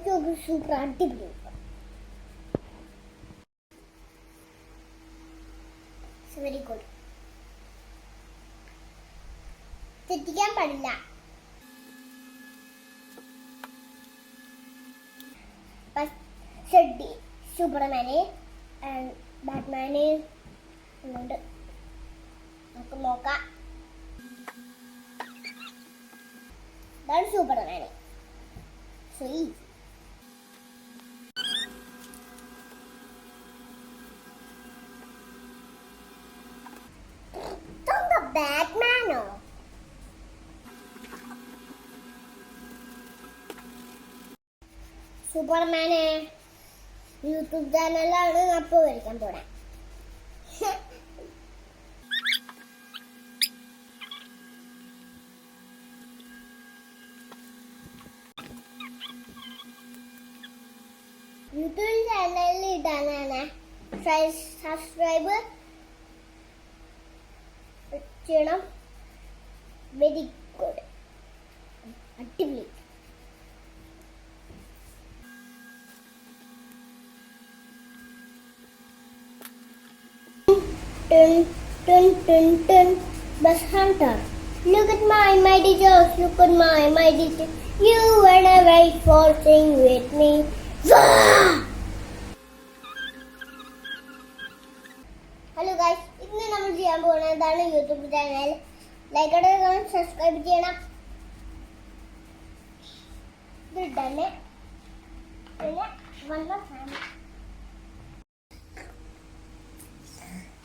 Super അടിപൊളി. Very good. തെറ്റിക്കാൻ പാടില്ല. സൂപ്പർമാന് ബാറ്റ്മാന് ഉണ്ട്. നമുക്ക് നോക്കാം. ഇതാണ് സൂപ്പർമാന്. So easy. ബാറ്റ്മാനോ? സൂപ്പർമാന് യൂട്യൂബ് ചാനലാണ് അപ്പോൾ വരയ്ക്കാൻ പോണേ. യൂട്യൂബ് ചാനലിൽ ഇടാനാണ്. സബ്സ്ക്രൈബ് ചെയ്യണം. Very good. അടിപൊളി. Bus hunter. Look at my mighty jaws. Look at my mighty jaws. You run away for sing with me. Hello guys. ഇന്ന് നമ്മൾ ചെയ്യാൻ പോകുന്നതാണ് യൂട്യൂബ് ചാനൽ. ലൈക്ക് അടിക്കണം, സബ്സ്ക്രൈബ് ചെയ്യണം. ഇതിട്ടന്നെ പിന്നെ വന്ന ഫാമിലി.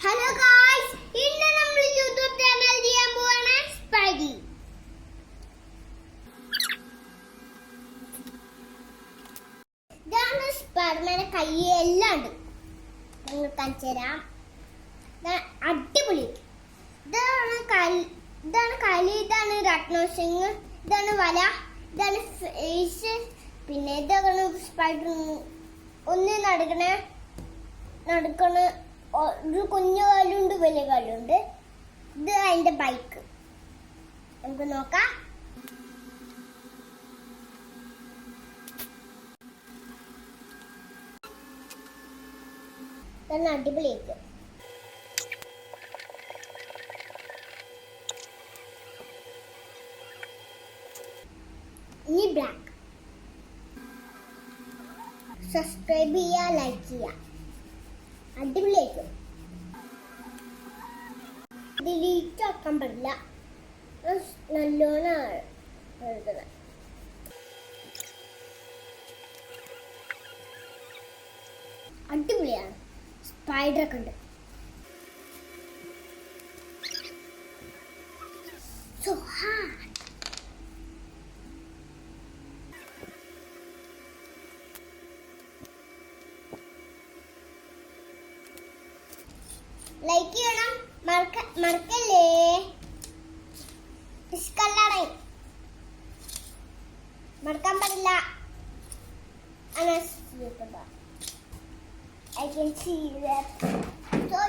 ഹലോ ഗായ്സ്, ഇന്ന് നമ്മൾ യൂട്യൂബ് ചാനൽ ചെയ്യാൻ പോവാണ് സ്പൈഡി. ഇതാണ് സ്പൈഡർമാന്റെ കയ്യെല്ലാം ഉണ്ട്. നിങ്ങൾ കാണിച്ചു തരാം. അടിപൊളി. ഇതാണ് കലി, ഇതാണ് രത്നോ സിംഗ്, ഇതാണ് വല, ഇതാണ് ഫേസ്. പിന്നെ ഇതാണ് സ്പൈഡർ. ഒന്ന് നടക്കണ ഒരു കുഞ്ഞു കാലുണ്ട്, വലിയ കാലുണ്ട്. ഇത് അതിന്റെ ബൈക്ക്. നമുക്ക് നോക്കാം. ഇതാണ് അടിപൊളിയേക്ക്. ഇനി ബ്ലാക്ക്. സബ്സ്ക്രൈബ് ചെയ്യുക, ലൈക്ക് ചെയ്യുക. അടിപൊളിയായിരിക്കും. ഡിലീറ്റ് ആക്കാൻ പാടില്ല. നല്ലോണം എഴുതണം. അടിപൊളിയാണ്. സ്പൈഡറൊക്കെ ഉണ്ട്. So hard. ലൈക്ക് ചെയ്യണം, മറക്കല്ലേ. ഇഷ്കല്ലാടേ മറക്കാൻ പാടില്ല. I can see that. So